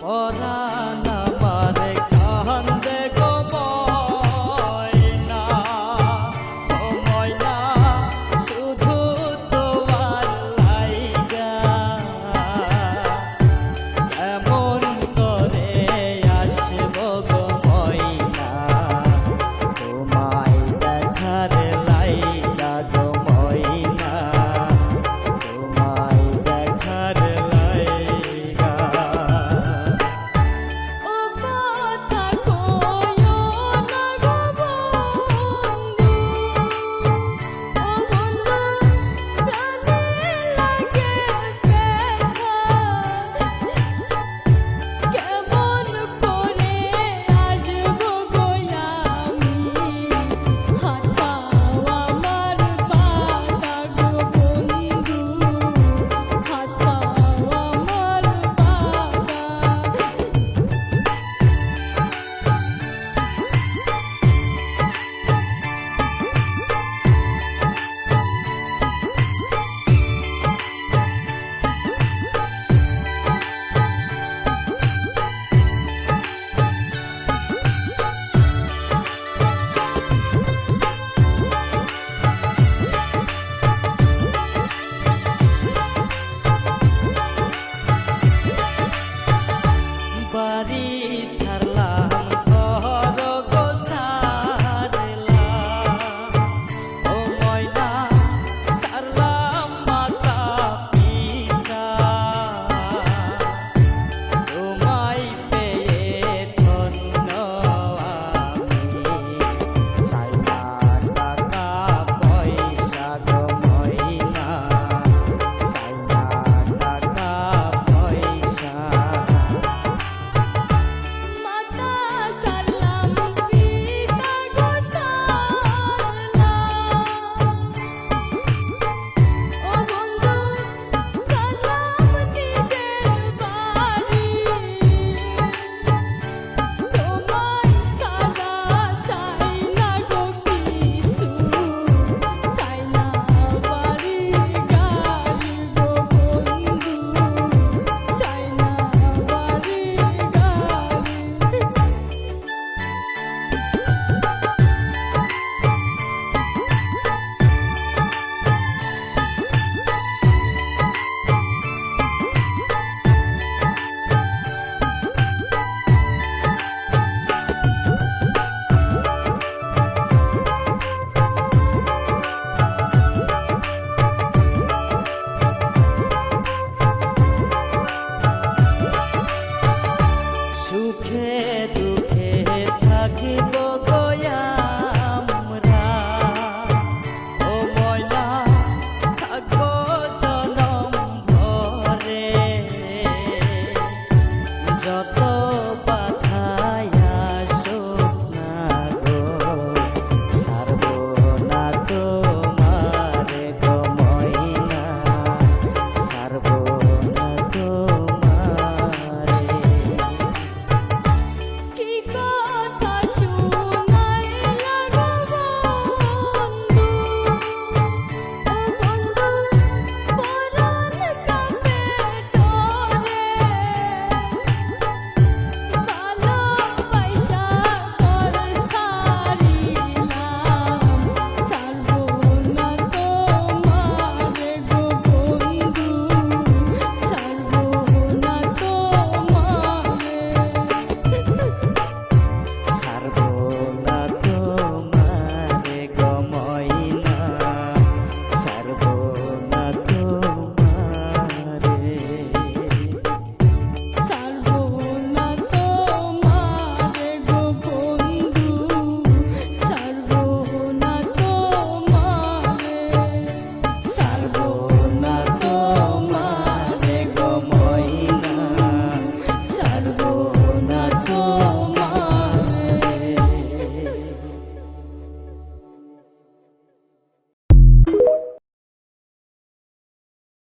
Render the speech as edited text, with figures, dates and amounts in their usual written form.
পরাণ আমার কান্দে গো ময়না, ও ময়না শুধু তোমার লাইগা এমন করে আসব গো ময়না, তোমায় দেখার লাইগা গো ময়না, তোমায় দেখার লাইগা। বাড়ি ছাড়লাম ঘর গো ছাড়লাম, ও ময়না ছাড়লাম মাতা পিতা, তোমায় পেয়ে ধন্য আমি, চাই না টাকা পয়সা গো ময়না, চাই না টাকা পয়সা। সুখে দুঃখে থাকিব গো আমরা, ও ময়না থাকব জনম ভরে, যত